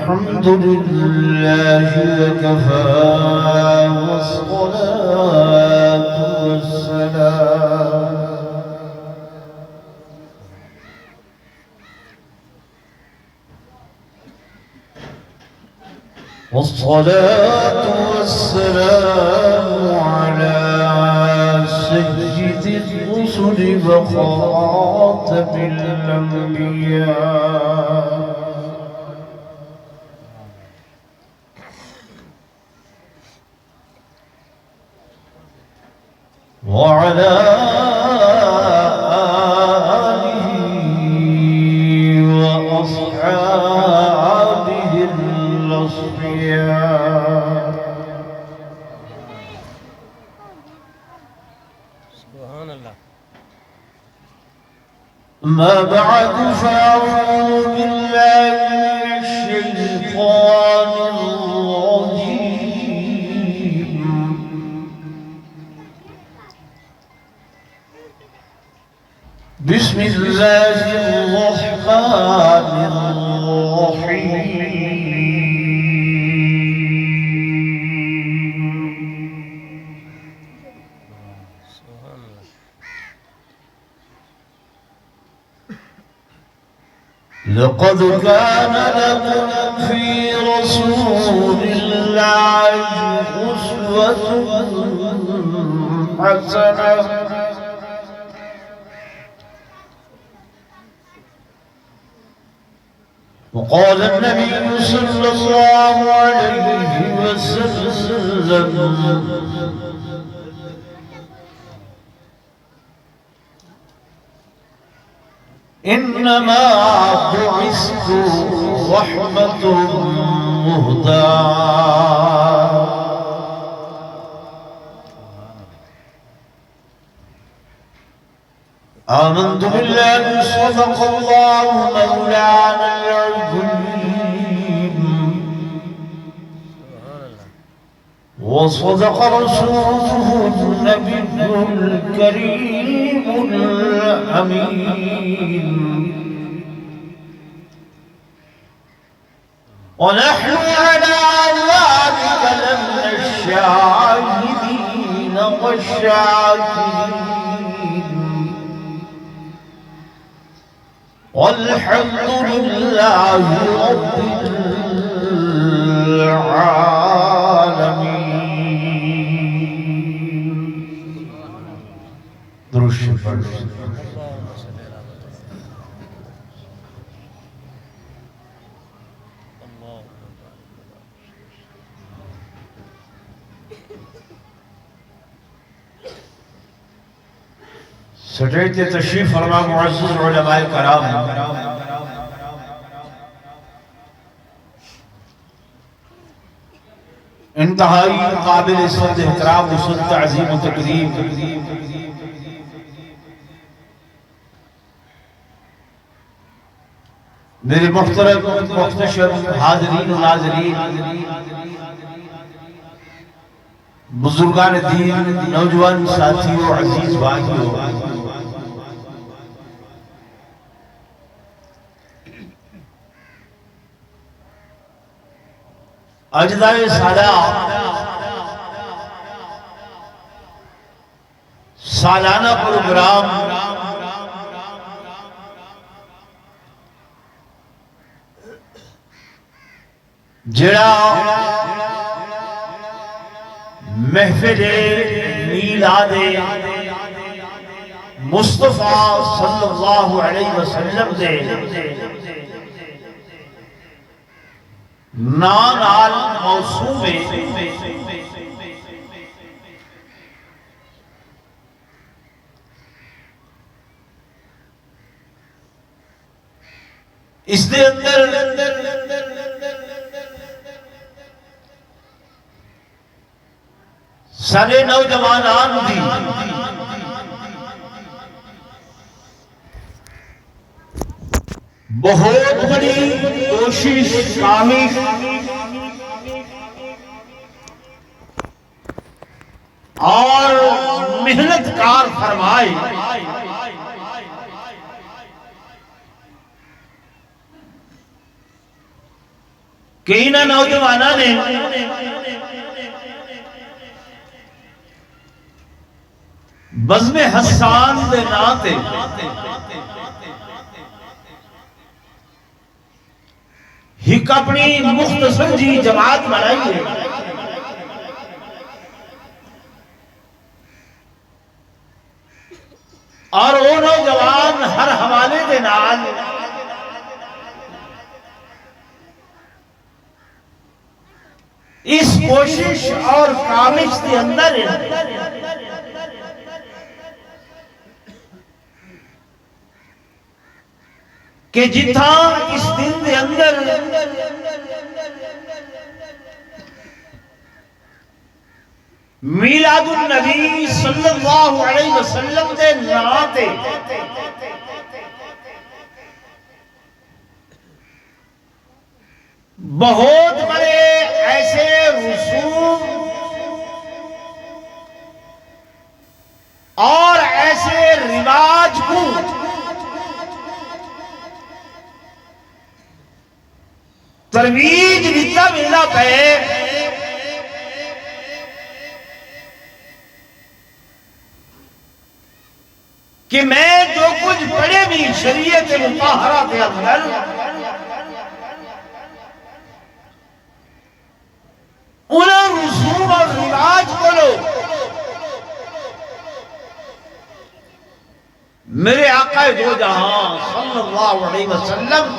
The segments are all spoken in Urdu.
الحمد لله وكفى والصلاة والسلام على سيد الرسل وخاتم الأنبياء وعلى آله وأصحابه الأصفياء. سبحان الله. ما بعد فأعوذ بالله من الشيطان الرجيم. بسم الله الرحمن الرحيم. سبحان الله. لقد كان لكم في رسول الله أسوة حسنة وقال النبي صلى الله عليه وسلم إنما بعثت رحمة مهداة آمنت بالله صدق الله مولانا العظيم وصدق رسوله النبي الكريم الأمين ونحن على ذلك لمن الشاهدين والشاكرين والحمد لله رب العالمين. درود شریف اللهم صل على سٹیج تے تشریف فرما معزز علماء کرام انتہائی قابل عزت احترام و تعظیم و تکریم میرے محترم محتشم حاضرین و ناظرین بزرگان دین نوجوان ساتھی و عزیز بھائیو اجزائے سالانہ پروگرام جڑا محفل میلاد مصطفیٰ صلی اللہ علیہ وسلم دے نال موسوم ہے اس دے اندر سارے نوجوانان دی بہت بڑی کوشش کامل اور محنت کار فرمائے کہ انہاں نوجواناں نے بزم حسان دے نام تے ایک اپنی مختصر جی جماعت بنائی ہے اور وہ نوجوان ہر حوالے دے نال اس کوشش اور کامش کے اندر کہ جتھا اس دن دے اندر میلاد النبی صلی اللہ علیہ وسلم دے ناتے بہت بڑے ایسے رسوم اور ایسے رواج کو ترویج دیتا ملا پہ کہ میں جو کچھ پڑھے بھی شریعت مطہرہ کے اندر انہاں رسوم اور رواج کو لو میرے آقا دو جہاں صلی اللہ علیہ وسلم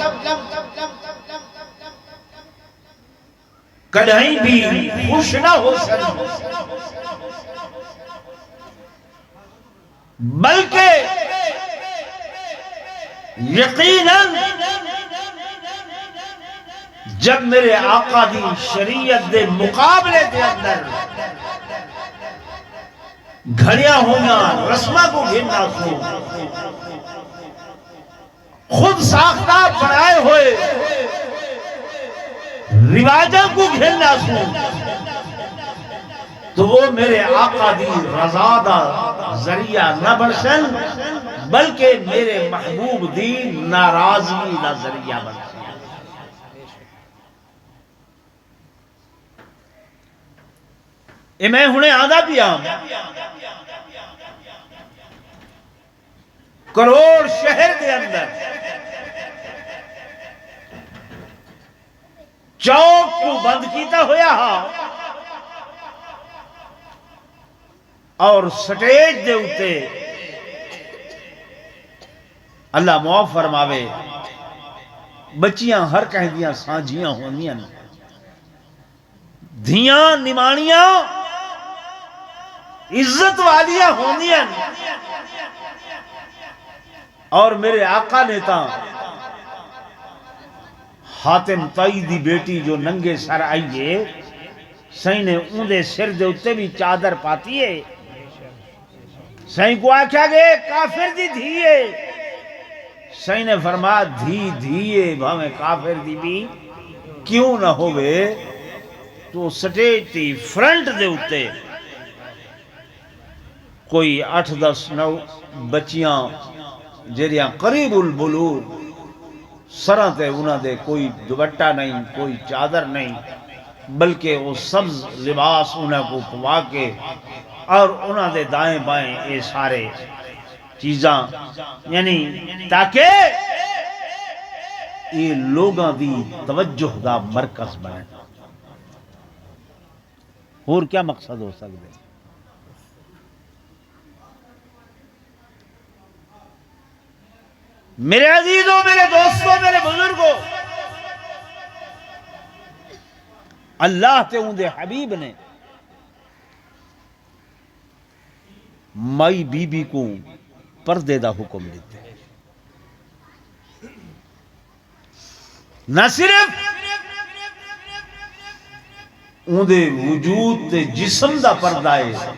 کہیں بھی خوش نہ ہو سکتے بلکہ یقیناً جب میرے آقا دی شریعت دے مقابلے دے اندر گھڑیاں ہونا رسمہ کو گھننا سو خود ساختہ بنائے ہوئے رواجہ کو گھننا سو تو وہ میرے آقا دی رضا دا ذریعہ نہ برسن بلکہ میرے محبوب دی ناراضگی دا ذریعہ برسن اے میں ہنے آدھا پیا کروڑ شہر دے اندر چوک کو بند کیتا ہویا ہاں اور سٹیج دے اتے اللہ معاف فرماوے بچیاں ہر کہیں دیاں سانجیاں ہونیاں دھیاں نمانیاں عزت والیاں ہونیاں اور میرے آقا نے تا حاتم طائی دی بیٹی جو ننگے سر آئیے سائیں نے اندے سر دے اتے بھی چادر پاتی ہے سائیں کو آکھا گئے کافر دی دھیئے سائیں نے فرمایا دھیئے بھامیں کافر دی بھی کیوں نہ ہوئے تو سٹیج تھی فرنٹ دے اتے کوئی 8-10-9 بچیاں جیریاں قریب البلوغ سرہ تے انہاں دے کوئی دوپٹہ نہیں کوئی چادر نہیں بلکہ وہ سبز لباس انہاں کو پوا کے اور انہاں دے دائیں بائیں یہ سارے چیزاں یعنی تاکہ یہ لوگاں دی توجہ دا مرکز بنے اور کیا مقصد ہو سکتے میرے عزیزوں میرے دوستوں میرے بزرگوں اللہ تے اندے حبیب نے مائی بی بی کو پردے دا حکم دیتے نہ صرف اندے وجود تے جسم دا پردہ ہے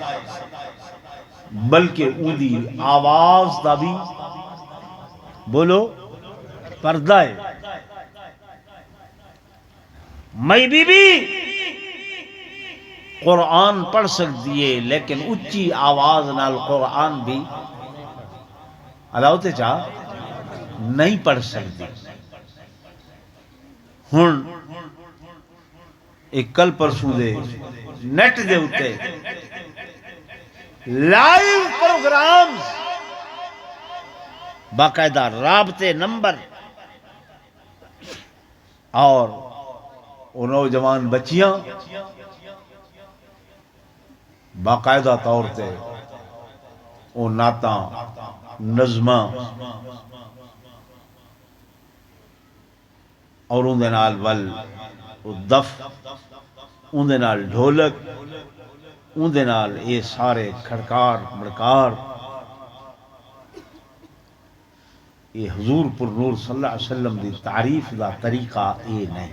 بلکہ اندی آواز دا بھی بولو پردہ ہے مائی بی بی قرآن پڑھ سکتی ہے لیکن اچھی آواز نال قرآن بھی اللہ ہوتے چاہ نہیں پڑھ سکتی ہن ایک کل پرسوں دے نیٹ دے اتے لائیو پروگرام باقاعدہ رابطے نمبر اور وہ نوجوان بچیاں باقاعدہ طور تے وہ نعتاں نظماں اور اندے نال ول دف اندے نال ڈھولک اندے نال یہ سارے کھڑکار مڑکار یہ حضور پر نور صلی اللہ علیہ وسلم دی تعریف دا طریقہ یہ نہیں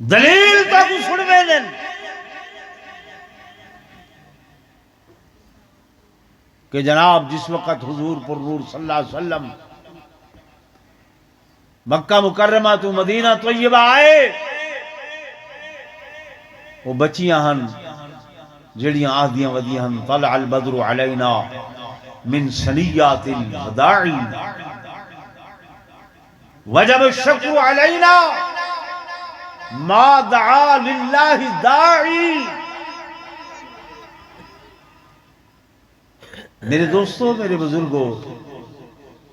دلیل تک سنوے دن کہ جناب جس وقت حضور پر نور صلی اللہ علیہ وسلم مکہ مکرمہ تو مدینہ طیبہ آئے وہ بچیاں ہن جڑیاں آدیاں ودیاں ہن طلع البدر علینا من سنیات الوداع وجب الشکر علینا ما دعا للہ داعی. میرے دوستو میرے بزرگوں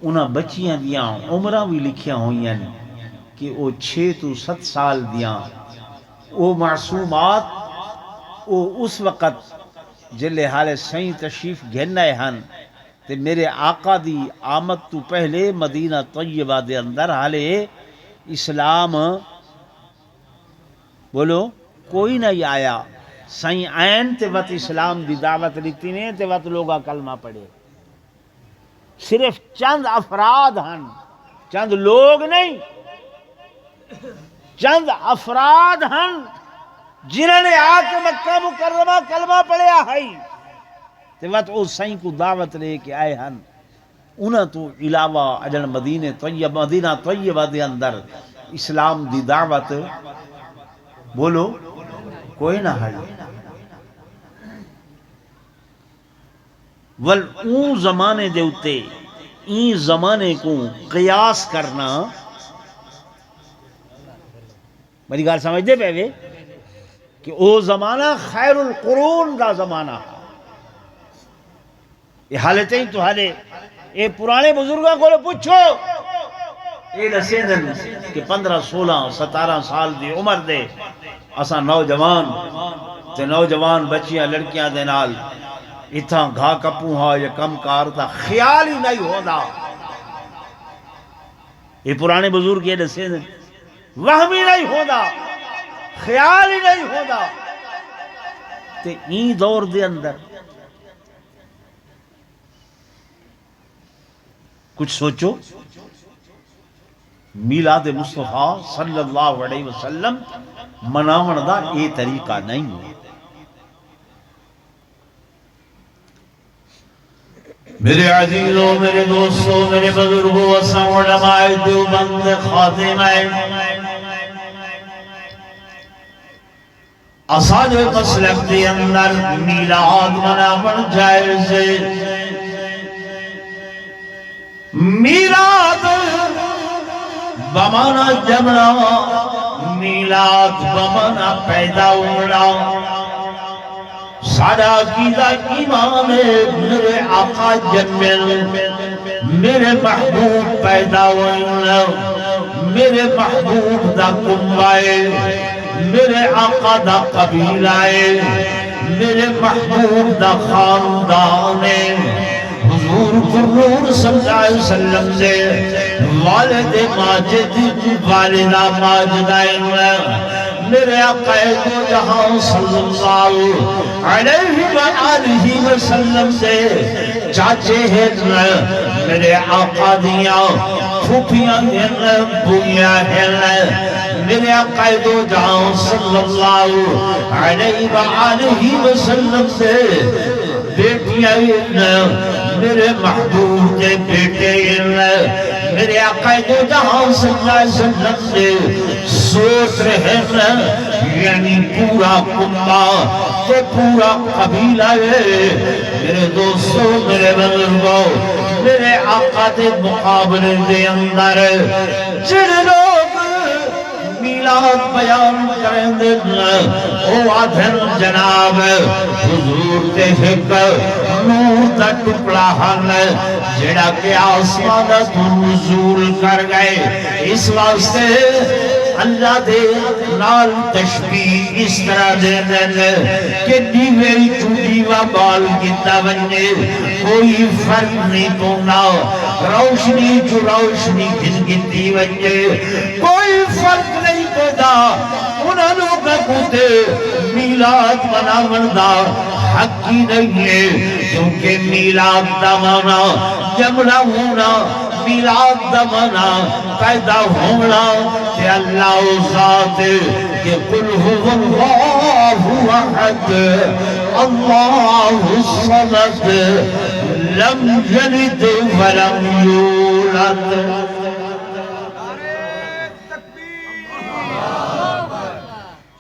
انہاں بچیاں دیاں عمرہ بھی لکھیاں ہوئی ہیں کہ وہ 6 تو 7 سال دیاں وہ معصومات وہ اس وقت جلے حال سائیں تشریف گھنائے ہن تے میرے آقا دی آمد تو پہلے مدینہ طیبہ دے اندر حالے اسلام بولو کوئی نہیں آیا. سائیں آئین تے وقت اسلام دی دعوت لیتی نہیں تے وقت لوگا کلمہ پڑھے. صرف چند افراد ہن چند لوگ نہیں چند افراد ہن جنہوں نے آ کے مکہ مکرمہ کلمہ پڑھیا ہے تے وقت او سائیں کو دعوت لے کے آئے ہن. انہاں تو علاوہ اجل مدینہ طیبہ دے اندر اسلام دی دعوت بولو کوئی نہ ہے. ول اون زمانے دے اتے این زمانے کو قیاس کرنا میری گال سمجھتے پہ وے کہ او زمانہ خیر القرون دا زمانہ یہ حالتیں تو حالے یہ پرانے بزرگوں کو پوچھو یہ دسیں دن کہ 15 16 17 سال دی عمر دے اساں نوجوان تے نوجوان بچیاں لڑکیاں دے نال اتھاں گھا کپوں ہا یا کم کار تا خیال ہی نہیں ہوتا. یہ پرانے بزرگ یہ دسیں دن وہمی نہیں ہوتا خیال ہی نہیں ہوتا. تے این دور دے اندر کچھ سوچو میلاد مصطفیٰ صلی اللہ علیہ وسلم مناون دا یہ طریقہ نہیں ہے. میرے عزیزوں میرے دوستوں میرے بزرگوں اساں علماء دیوبند خادم اساں جو مسلک دے اندر میلاد مناون جائز ہے. میلاد بمانا جمنا میلاد بمانا پیدا ہونا سارا عقیدہ ایمان ہے. میرے آقا جنمل میرے محبوب پیدا ہونا میرے محبوب دا کنبائے میرے آقا دا قبیلہ میرے محبوب دا خاندان حضور قرور صلی اللہ علیہ وسلم سے والد ماجد والدہ ماجدائن میرے آقا دو جہاں صلی اللہ علیہ وآلہ وسلم سے چاچے ہیں میرے آقا دیاں پھوپیاں ہیں بویاں ہیں میرے آقا دو جہاں صلی اللہ علیہ وآلہ وسلم سے بیٹیاں ہیں میرے محبوب کے بیٹے ہیں میرے آقا دو جہاں صلی اللہ علیہ وسلم سے سوچ رہے ہیں یعنی پورا کنبہ تو پورا قبیلہ ہے. میرے دوستوں میرے بزرگوں میرے آقا دے مقابلے دے اندر جڑے لوگ میلاد بیان کریں دے او آدھن جناب حضور تے ایک نور دا ٹکڑا ہن جڑا کہ آسمان دا تو نزول کر گئے اس واسطے اللہ دے نال تشبیح اس طرح دے دن کہ دیوے چوڑیوہ بال کیتا بننے کوئی فرق نہیں پونا روشنی جو روشنی گن گنتی بننے کوئی فرق نہیں پونا انہاں لوگوں کو تے میلاد مناون دا حق ہی نہیں ہے کیونکہ میلاد دا مانا جمنا ہونا میلاد دا مانا پیدا ہونا تے اللہ ذات کہ قل هو اللہ احد اللہ الصمد لم یلد ولم یولد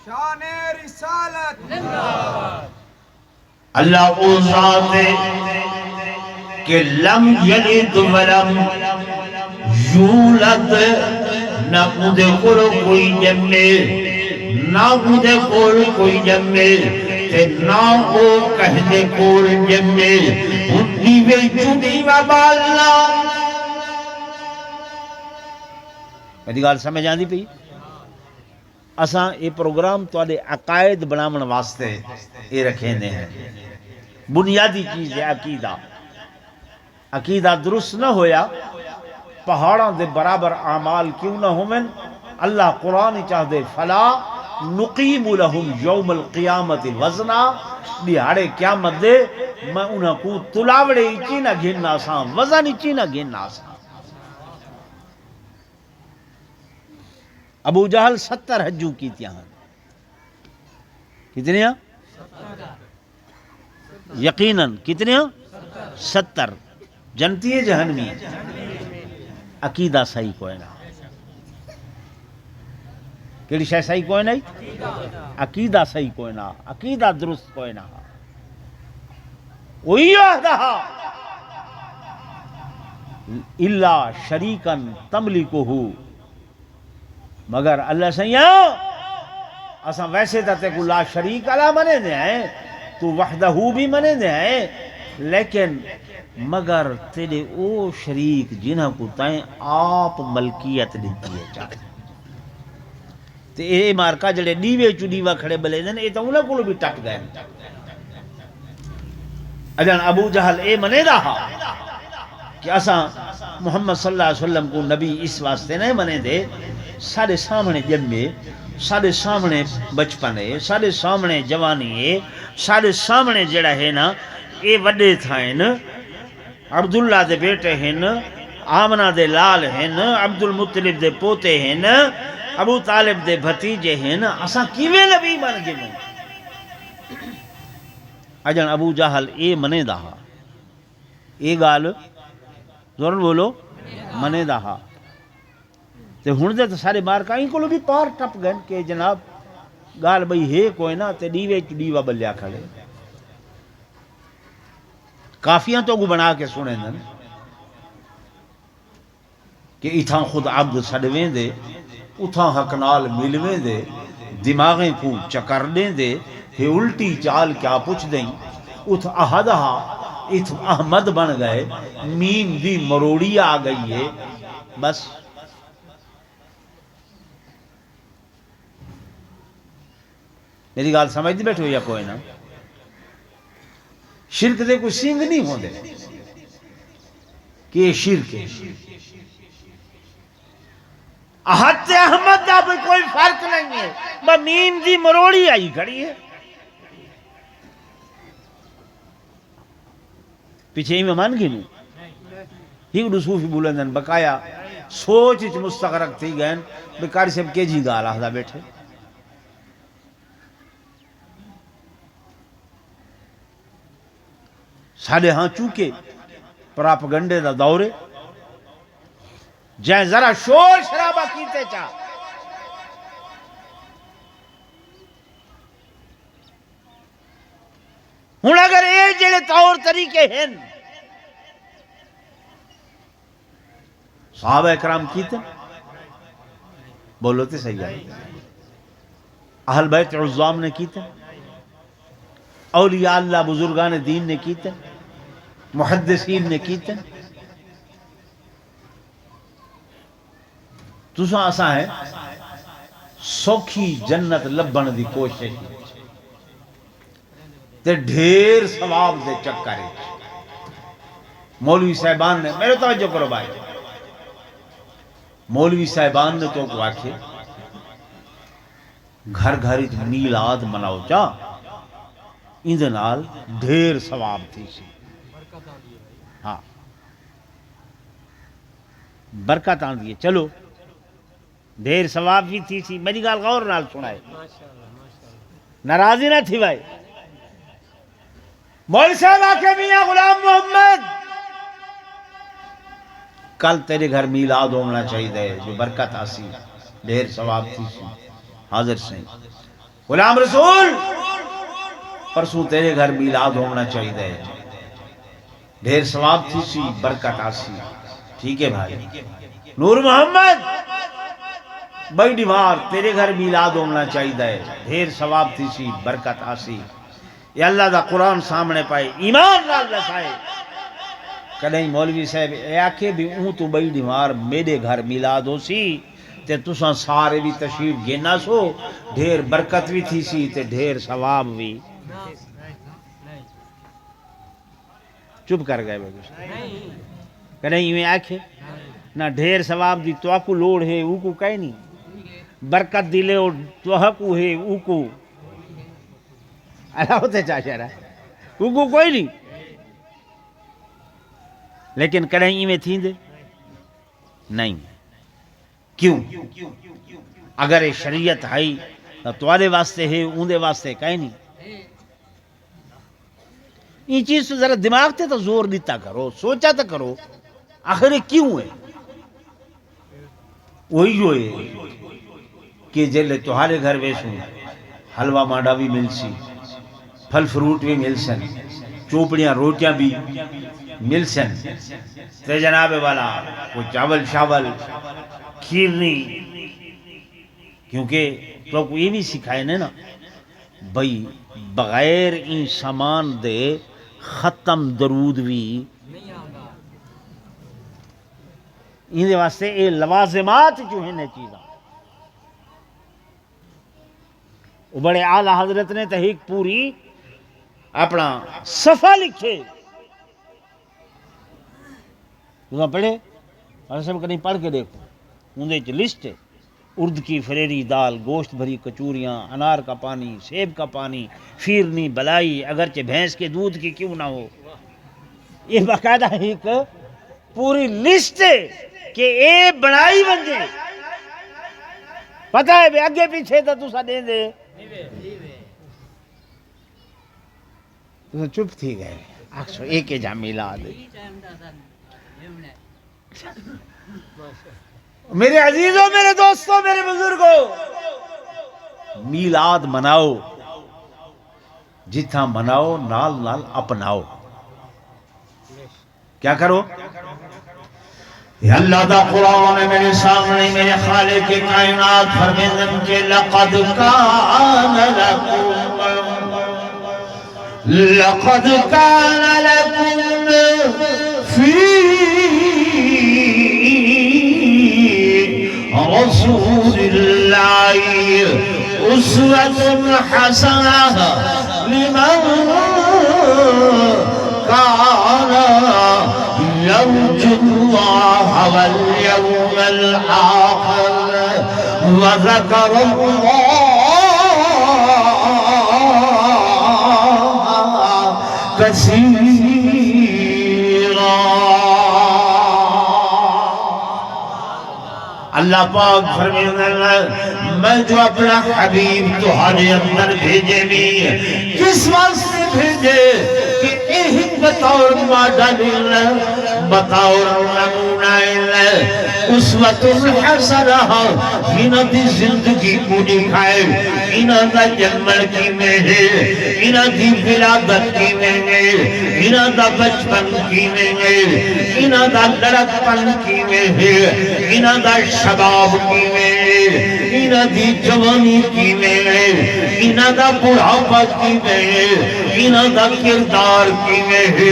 شان رسالت اللہ وہ ذات کہ لم یلد ولم یولد نہ مجھے کوئی جمے نہ مجھے کوئی جمے تے نہ وہ کہنے کوئی جمے انہی وے چونی وبالنا میری گال سمجھ آندی پئی اساں یہ پروگرام تواڈے عقائد بناون واسطے یہ رکھے نے ہیں بنیادی چیز ہے عقیدہ عقیدہ درست نہ ہویا پہاڑاں دے برابر اعمال کیوں نہ ہومن اللہ قرآن چاہ دے فلا نقیم لہم یوم القیامت وزنا دیہاڑے قیامت دے میں انہاں کو تلاوڑے اچی نہ گھننا ساں وزن اچی نہ گھننا ساں ابو جہل 70 حجوں کی تیاں کتنے ہیں یقیناً کتنے ہیں 70 جنتی ہے جہنمی عقیدہ صحیح کوئی نہ کیڑی شے صحیح کوئی نہیں عقیدہ صحیح کوئی نہ عقیدہ درست کوئی نہ وہی آدھا الا شریکن تملکہو مگر اللہ سیاں اساں ویسے تے کو لا شریک اللہ منے دے ہیں تو وحدہ بھی منے دے ہیں لیکن مگر تیرے او شریک جنہاں کو تائیں آپ ملکیت دیتی ہے چاہتے تے اے مارکا جڑے دیوے چو دیوہ کھڑے بلے دن اے تو انہاں کو بھی ٹک گئے اجان ابو جہل اے منے دا کہ اساں محمد صلی اللہ علیہ وسلم کو نبی اس واسطے نہیں منے دے سارے سامنے جنمے سارے سامنے بچپنے سارے سامنے جوانی سارے سامنے جڑا ہے نا اے وڈے تھائن عبداللہ دے بیٹے ہیں آمنہ دے لال ہیں عبد المطلب دے پوتے ہیں ابو طالب دے بھتیجے ہیں اساں کیویں نبی بن گئے اجن ابو جہل اے منے دا اے گال زور بولو منے دا تے ہن دے تے سارے مار کائیں کولو بھی پار ٹپ گئے کہ جناب گال بھئی ہے کوئی نہ تے دیوے چ دیوا بلیا کھڑے کافیاں تو کو بنا کے سنے دن کہ اتھاں خود عبد سڑویں دے اتھاں حق نال ملویں دے دماغیں کو چکر دیں دے کہ الٹی چال کیا پوچھ دیں اتھ احدہ اتھ احمد بن گئے میم دی مروڑی آ گئی ہے بس میری گال سمجھ دی بیٹھو یا کوئی نہ شرک دے کوئی سنگ نہیں ہوں دے کہ یہ شرک ہے احد تے احمد دا بھی کوئی فرق نہیں ہے میں میم دی مروڑی آئی کھڑی ہے پیچھے ہی میں مان گئی نوں ہی صوفی بولندن بقایا سوچ اچ مستغرق تھی گئن بیکاری سے کے جی گال آہدہ بیٹھے ساڑھے ہاں چونکہ پراپگنڈے دا دورے جائیں ذرا شور شرابہ کیتے چاہ ہون اگر اے جڑے طور طریقے ہیں صحابہ اکرام کیتے بولو تے صحیح ہے اہل بیت عظام نے کیتے اولیاء اللہ بزرگان دین نے کیتے محدثین نے کیتے تساں اساں ہے سوکھی جنت لبن دی کوشش تے ڈھیر ثواب دے چکر مولوی صاحبان نے میرے توجہ کرو بھائی مولوی صاحبان نے تو کو آکھے گھر گھر میلاد مناؤ جا اندے نال ڈھیر ثواب تھی سی ہاں برکت آن دیے چلو ڈھیر ثواب بھی تھی سی میری گال غور نال سنائے ناراضی نہ تھی بھائی مول صاحب آکے میاں غلام محمد کل تیرے گھر میلاد ہونا چاہیے جو برکت آسی ڈھیر ثواب تھی سی حاضر سے غلام رسول پرسوں تیرے گھر میلاد ہونا چاہیے ڈھیر ثواب تھی سی برکت آسی ٹھیک ہے بھائی نور محمد بڑی ڈیوار تیرے گھر میلاد ہونا چاہیے ڈھیر ثواب تھی سی برکت آسی یا اللہ دا قرآن سامنے پائے ایمان نال لسائے کدیں مولوی صاحب اے آکھے بھی اون تو بڑی ڈیوار میرے گھر میلاد ہو سی تے تساں سارے بھی تشریف گینا سو ڈھیر برکت بھی تھی سی تے ڈھیر ثواب بھی چپ کر گئے کدیں ایویں آکھے نہ ڈھیر ثواب دی تو کو لوڑ ہے او کو کہیں نہیں برکت دلے تو کو ہے او کو اللہ ہوتے چاہے رہا او کو کوئی نہیں لیکن کہیں میں تھی دے نہیں کیوں اگر یہ شریعت ہے تو تمہارے واسطے ہے اندے واسطے کہیں نہیں یہ چیز تو ذرا دماغ تے تو زور دیتا کرو سوچا تو کرو آخر کیوں ہے وہی جو ہے کہ جلے تمہارے گھر ویسوں حلوہ مانڈا بھی مل سی پھل فروٹ بھی مل سن چوپڑیاں روٹیاں بھی مل سن تے جناب والا کوئی چاول شاول کھیرنی کیونکہ تو کو یہ بھی سکھائے نا بھئی بغیر ان سامان دے ختم درود بھی ان دے واسطے اے لوازمات جو ہیں نے چیزاں وہ بڑے اعلیٰ حضرت نے تحقیق پوری اپنا صفحہ لکھے تمہیں پڑھے اور سب کہیں پڑھ کے دیکھو اندے چ لسٹ ہے ارد کی فریری دال گوشت بھری کچوریاں انار کا پانی سیب کا پانی فیرنی بلائی اگرچہ بھینس کے دودھ کی کیوں نہ ہو یہ باقاعدہ ایک پوری لسٹ ہے کہ اے بنائی بن جائے پتہ ہے بے اگے پیچھے تو تسا دیں دے تو چپ تھی گئے اکثر ایک جا میلاد میرے عزیزوں میرے دوستوں میرے بزرگوں میلاد مناؤ جتنا مناؤ نال نال اپناؤ کیا کرو یا اللہ دا قرآن ہے میرے سامنے میرے خالق کے کائنات فرمیدن کے لقد کان لکم فی رسول اللہ اسوۃ حسنہ لمن کان يرجو الله واليوم الآخر وذكر الله كثيرا اللہ پاک فرمائے میں جو اپنا حبیب تمہارے اندر بھیجے بھی کس واسطے بھیجے کہ بطور ماڈل بطور نمونہ اسوۃ الحسنہ انہاں دی زندگی کو دکھائے انہاں دا جنمن کی میں ہے انہاں دی ولادت کی میں ہے انہاں دا بچپن کی میں ہے انہاں دا لڑکپن کی میں ہے انہاں دا شباب کی میں ہے انہاں دی جوانی کی میں ہے انہاں دا بڑھاپا کی میں ہے انہاں دا کردار کی میں ہے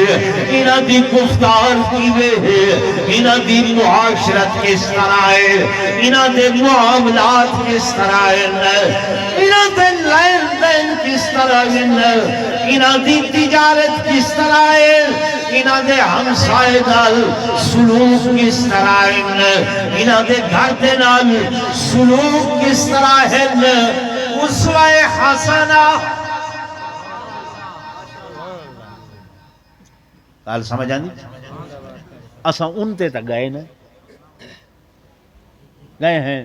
انہاں دی گفتار کی میں ہے انہاں دی معاشرت کس طرح ہے انہاں دے معاملات کس طرح ہے انہاں دے لین دین کس طرح ہے انہاں دی تجارت کس طرح ہے انہاں دے ہمسائے نال سلوک کس طرح ہے انہاں دے گھر دے نال سلوک کس طرح ہے اسوہ حسنہ کال سمجھ آنی اساں ان تے تک گئے نا گئے ہیں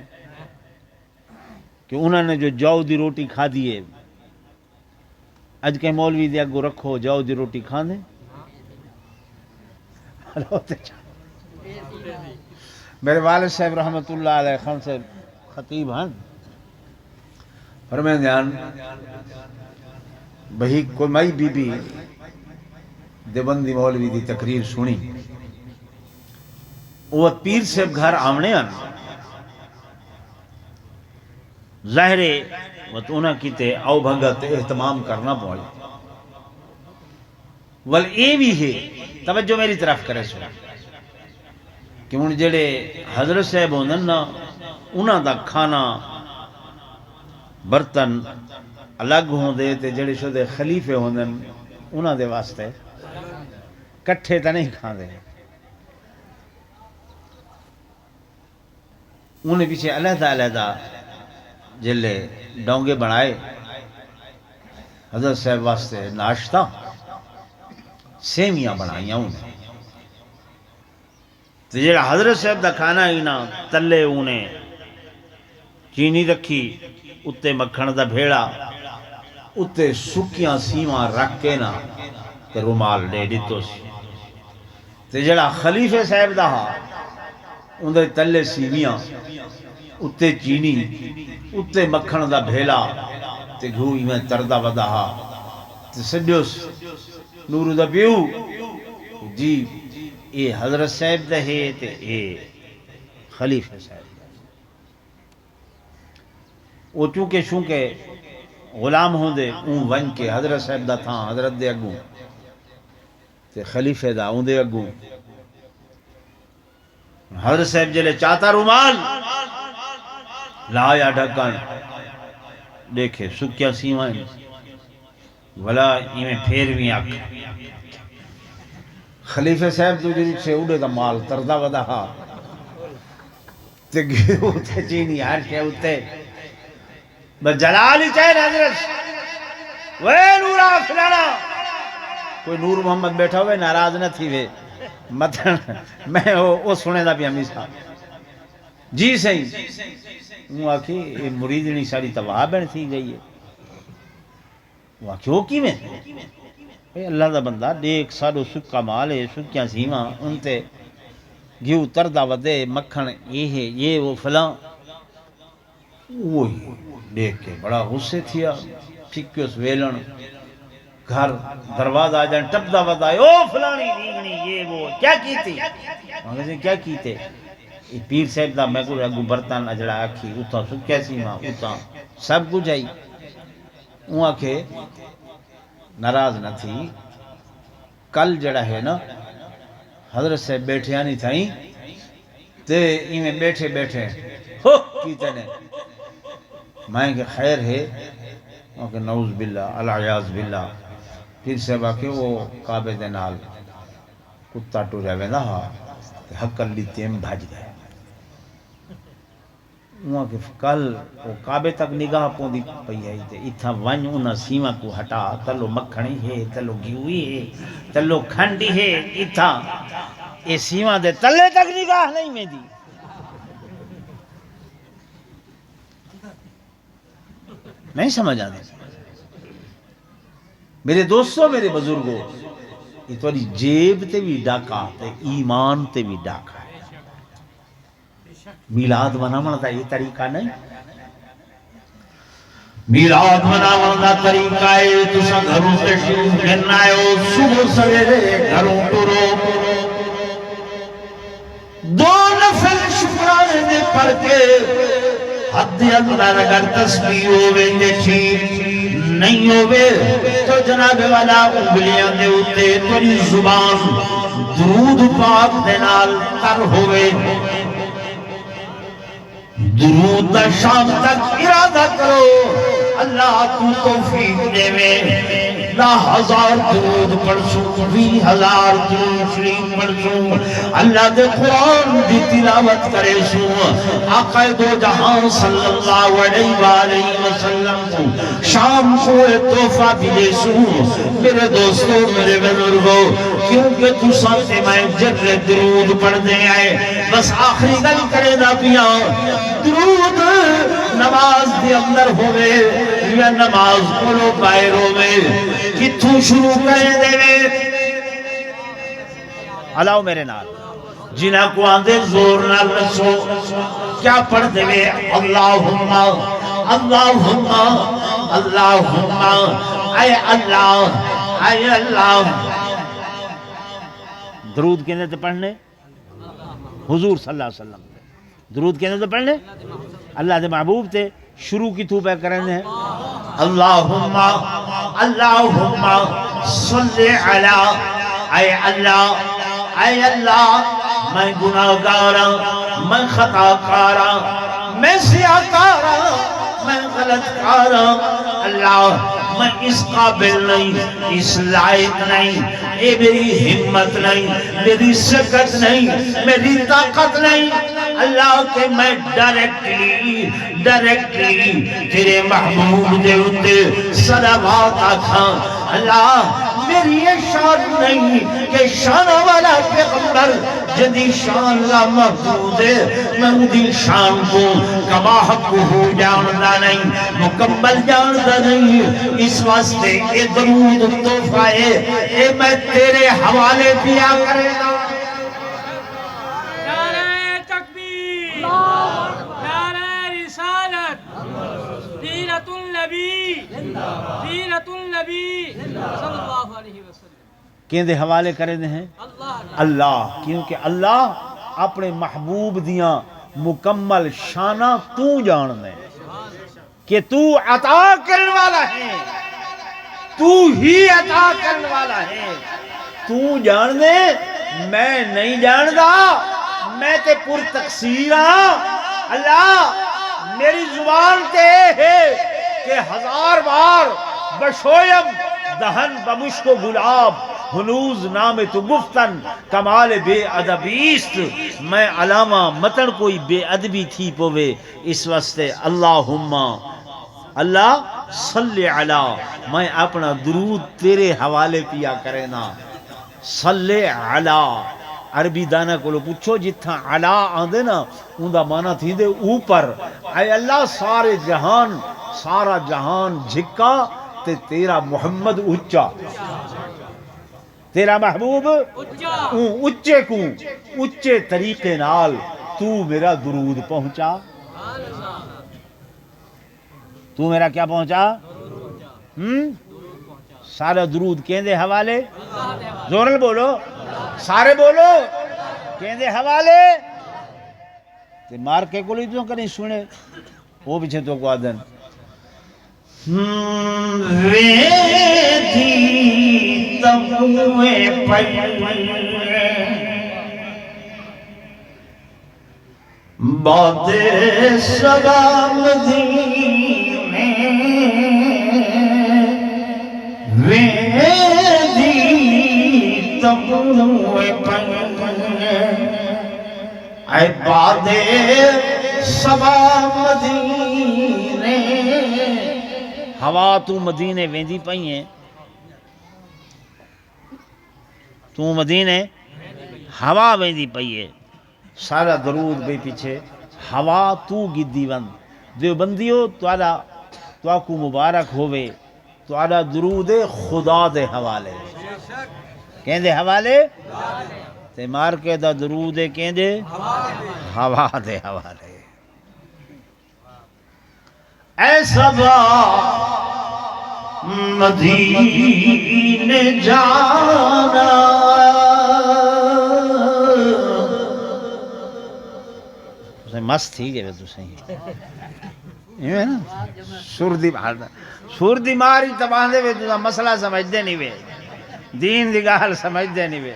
کہ انہوں نے جو جو دی روٹی کھا دیئے اج کے مولوی دیا گو رکھو جو دی روٹی کھانے میرے والد صاحب رحمت اللہ علیہ خان سے خطیب ہیں فرمائیں جان بہی کوئی مائی بی بی دیوبندی مولوی دی تقریر سنی وہ پیر صاحب گھر آمنے آنا ظاہرے وہ تو انہاں کیتے او بھگت اہتمام کرنا پوئی ول اے بھی ہے توجہ میری طرف کرے سنا کہ ان جڑے حضرت صاحب ہوندن نا انہاں دا کھانا برتن الگ ہوں دے تے جڑے شدے خلیفے ہوندن انہاں دے واسطے کٹھے تا نہیں کھان دے انہیں پیچھے علیحدہ علیحدہ جلے ڈونگے بنائے حضرت صاحب واسطے ناشتہ سیمیاں بنائیاں انہیں تو جڑا حضرت صاحب دا کھانا ہی نا تلے انہیں چینی رکھی اتے مکھن دا بھیڑا اتے سکیاں سیماں رکھ کے نا تے رومال دے دیتو سی تے جڑا خلیفہ صاحب دا ہا اندر تلے سیمیاں اتے چینی اتے مکھن دا بھیلا تے گھوئی میں تردہ ودا ہا تے سجوس نور دا بیو جی اے حضرت صاحب دا ہے تے اے خلیفہ صاحب وہ چونکہ شونکہ غلام ہوں دے اون ون کے حضرت صاحب دا تھا حضرت دے اگوں تے خلیفہ دا اون دے اگوں حضرت صاحب جلے چاہتا رومال لایا ڈھکن دیکھے سکیا سیمائیں ولا میں پھیر بھی آکھ خلیفہ صاحب تو جریب سے اڑے دا مال تردہ ودا ہا تے گئے تے چینی ہر شے ہوتے بس جلالی چاہے حضرت وے نورا فلانا کوئی نور محمد بیٹھا ہوئے ناراض نہ تھی وے مطلب میں وہ سنے دا بھی ہمیں صاحب جی صحیح وہ آکھی مریدنی ساری تباہ بین تھی گئی ہے وہ آکھی ہو کی میں اللہ دا بندہ دیکھ ساڑھو سکا مال ہے سکیاں سیماں انتے گھیو تردہ ودے مکھن یہ ہے یہ وہ فلاں وہی دیکھ کے بڑا غصے تھیا پھکیوس ویلن گھر دروازہ آ جان ٹپ دا ودائے او فلانی دیگنی یہ وہ کیا کی تھی مانگے سے کیا کی تھے پیر صاحب دا میں کو اگو برتن اجڑا آکھی اتھا سکیا سیماں اتھا سب کچھ آئی وہاں کے ناراض نہ تھی کل جڑا ہے نا حضرت صاحب بیٹھے آنی تھائیں تے میں بیٹھے بیٹھے ہو کیتے نے میں کہ خیر ہے وہاں کہ نعوذ باللہ العیاذ باللہ پھر صاحب آکے وہ کعبے دے نال کتا ٹو جاوے نا حقل لیتے ہم بھاج گئے وہاں کہ کل وہ کعبے تک نگاہ پوندی پئی ہے اتھا ون انہا سیما کو ہٹا تلو مکھنی ہے تلو گیوئی ہے تلو کھنڈی ہے اتھا یہ سیما دے تلے تک نگاہ نہیں میں دی نہیں سمجھ آنے میرے دوستوں میرے بزرگوں یہ تھوڑی جیب تے بھی ڈاکا تے ایمان تے بھی ڈاکا ہے میلاد مناون دا یہ طریقہ نہیں میلاد مناون دا طریقہ ہے تساں گھروں تشریف گھن آئے صبح سویرے گھروں ٹرو دو نفل شکرانے دے پڑھ کے حد اندر اگر تسبیح ہوئے تے ٹھیک نہیں ہوئے تو جناب والا انگلیاں دے اتے تیری زبان درود پاک دے نال تر ہوئے درود دا شام تک ارادہ کرو اللہ تو توفیق دے میں 10,000 درود پڑھسوں 20,000 درود شریف پڑھسوں اللہ دے قرآن دی تلاوت کرے سوں آقا دو جہاں صلی اللہ علیہ وآلہ وسلم کو شام کو تحفہ بھی دے سوں میرے دوستو میرے بزرگو کیونکہ تو سانتے میں جر درود پڑھ دے آئے بس آخری گل کرے دا پیا درود نماز دے اندر ہوئے یا نماز پڑھو باہر ہوئے کتھوں شروع کرے دے علاؤ میرے نال جنہ کو آندے زور نال رسو کیا پڑھ دے اللہم اللہم اللہم اے اللہ درود کہنے تے پڑھنے حضور صلی اللہ علیہ وسلم درود کہنے تے پڑھنے اللہ دے محبوب تے شروع کی تو پہ کرنے ہیں اللہم اللہم صلی علی اے اللہ میں گناہگارا میں خطا کارا میں سیاکارا میں غلط کارا اللہ میں اس قابل نہیں اس لائق نہیں اے میری ہمت نہیں میری سکت نہیں میری طاقت نہیں اللہ کہ میں ڈائریکٹلی تیرے محبوب دے اتے صلوات آکھاں اللہ میری یہ شان نہیں کہ شان والا پیغمبر جدی شان لا محبوب ہے میں اندی شان کو کما حق ہو جاندا نہیں مکمل جاندا نہیں اس واسطے اے درود تحفہ ہے اے میں تیرے حوالے پیا کرے گا نعرہ تکبیر نعرہ رسالت زینت النبی زینت النبی صلی اللہ علیہ وسلم کہیں دے حوالے کرے دے ہیں اللہ کیونکہ اللہ اپنے محبوب دیاں مکمل شانہ تو جان دے کہ تو عطا کرنے والا ہے تو ہی عطا کرنے والا ہے تو جان دے میں نہیں جان دا میں تے پر تقصیر ہاں اللہ میری زبان تے ہے کہ 1000 بار بشویم دہن بمشک و گلاب ہنوز نام تو گفتن کمال بے ادبیست میں علامہ متن کوئی بے ادبی تھی پوے اس واسطے اللہم اللہ صلی علی میں اپنا درود تیرے حوالے پیا کرے نا صلی علی عربی دانا کو لو پوچھو جتھا علا آندے نا اندہ معنی تھی دے اوپر اے اللہ سارا جہان جھکا تے تیرا محمد اچا تیرا محبوب اچے کو اچے طریقے نال تو میرا درود پہنچا تو میرا کیا پہنچا سارا درود کہندے حوالے زورل بولو سارے بولو کہندے حوالے تے مار کے کو لیدوں کریں سنے وہ پیچھے تو کو آدن ویدھی تبوے پڑھے باد سلام دینے ویدھی تبوے پڑھے اے باد سلام دینے ہوا تو مدینے ویندی پئی ہیں تو مدینے ہوا ویندی پئی ہے سارا درود بے پیچھے ہوا تو گدی وند دیوبندیو تو کو مبارک ہوئے تو درود خدا دے حوالے کہندے حوالے تے مار کے دا درود کہندے ہوا دے حوالے اے صبا مدینے جانا تسیں مست تھی گئے تسیں ایویں نا سر دی ماری تباندے وے تو مسئلہ سمجھدے نہیں وے دین دی گال سمجھدے نہیں وے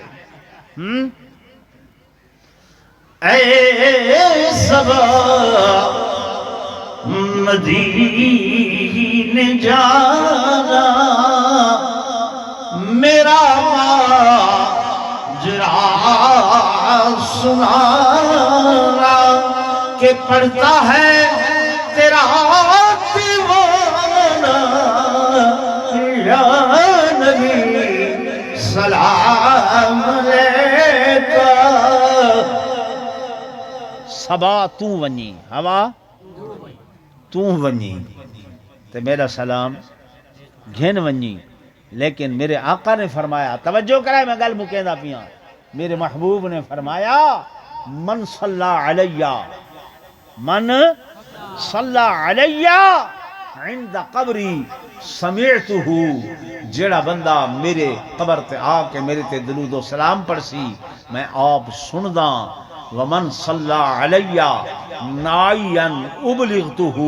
اے صبا مدینے جانا میرا ماجرا سنانا کہ پڑھتا ہے تیرا دیوانہ یا نبی سلام علیکہ صبا تو ونی ہوا تو ونی تے میرا سلام گھن ونی لیکن میرے آقا نے فرمایا توجہ کرائے میں گل مکیندہ پیاں میرے محبوب نے فرمایا من صلی علیہ من صلی علیہ عند قبری سمعتہ جیڑا بندہ میرے قبر تے آ کے میرے تے درود و سلام پڑسی میں آپ سنداں ومن صلی علیہ نائیا ابلغتہ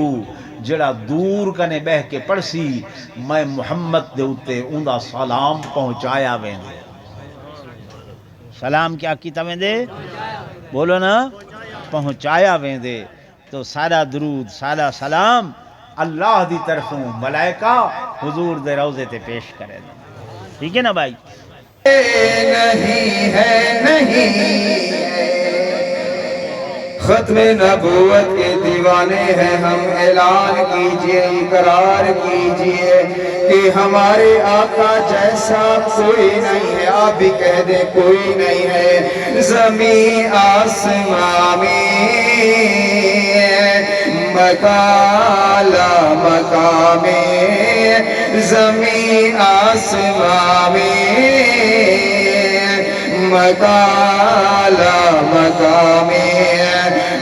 جڑا دور کنے بہ کے پڑسی میں محمد دے اتے اوندا سلام پہنچایا ویندے سلام کیا کیتا ویندے بولو نا پہنچایا ویندے تو سارا درود سارا سلام اللہ دی طرفوں ملائکہ حضور دے روضے تے پیش کرے دے ٹھیک ہے نا بھائی نہیں ہے نہیں ختم نبوت کے دیوانے ہیں ہم اعلان کیجئے اقرار کیجئے کہ ہمارے آقا جیسا کوئی نہیں ہے آپ بھی کہہ دیں کوئی نہیں ہے زمین آسمان میں مکالا مقام زمین آسمان میں مکالا مقام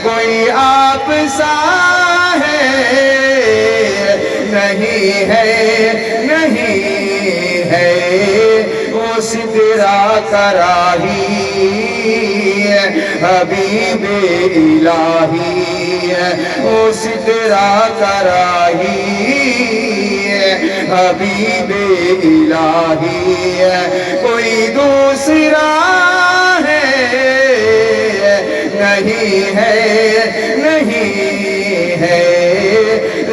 کوئی آپ سا ہے نہیں ہے نہیں ہے وہ سدرا کراہی حبیب الہی وہ سدرا کراہی حبیب الہی کوئی دوسرا ہے نہیں ہے نہیں ہے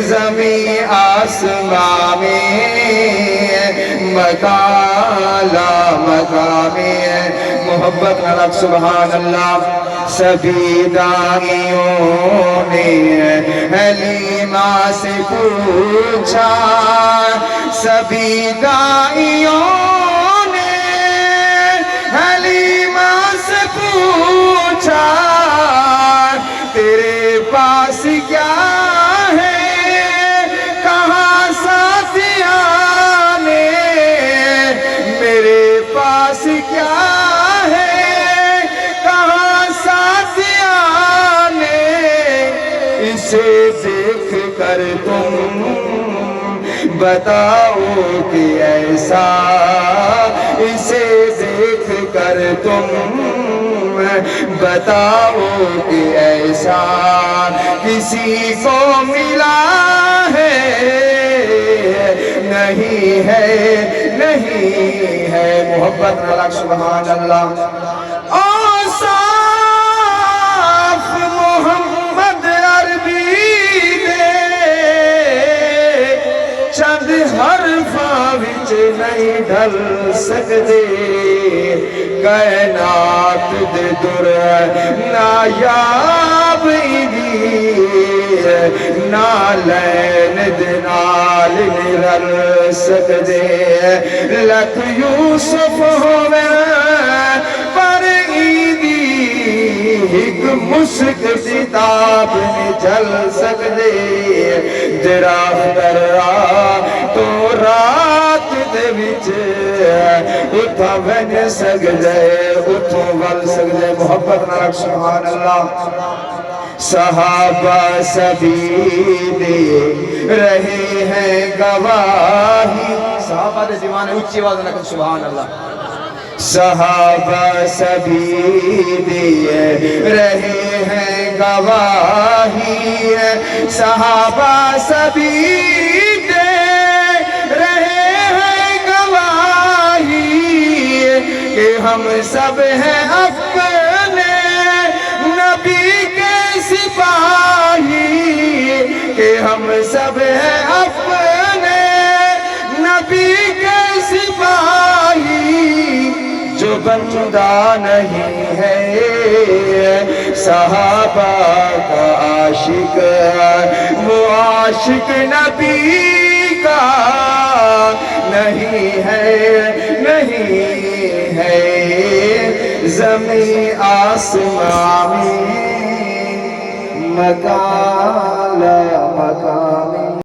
زمین آسمان میں مکالا مقام محبت نلک سبحان اللہ سبھی دائیوں نے حلیمہ سے پوچھا سبھی دائیوں نے حلیمہ سے پوچھا تیرے پاس کیا ہے کہاں ساتھیاں نے میرے پاس کیا ہے کہاں ساتھیاں نے اسے دیکھ کر تم بتاؤ کہ ایسا اسے دیکھ کر تم بتاؤ کہ ایسا کسی کو ملا ہے نہیں ہے نہیں ہے محبت ملک سبحان اللہ اوصاف محمد عربی دے چند حرفاں وچ نہیں ڈھل سکدے کائنات دے در نایاب دی نالین دے نال نرل سکدے لکھ یوسف ہوئے پر ایدی ایک مشک کتاب میں جل سکدے درا درا تو رات دے وچ اتھا بن سکدے اتھوں ول سکدے محبت نہ رکھ سبحان اللہ صحابہ سبھی دے رہے ہیں گواہی صحابہ دے دیوانے اچھی آواز نہ کر سبحان اللہ صحابہ سبھی دے رہے ہیں گواہی صحابہ سبھی دے رہے ہیں گواہی کہ ہم سب ہیں اپنے نبی کے سپاہی کہ ہم سب ہیں اپنے نبی کے سپاہی جو بندہ نہیں ہے صحابہ کا عاشق وہ عاشق نبی کا نہیں ہے زمین آسمان میں مکان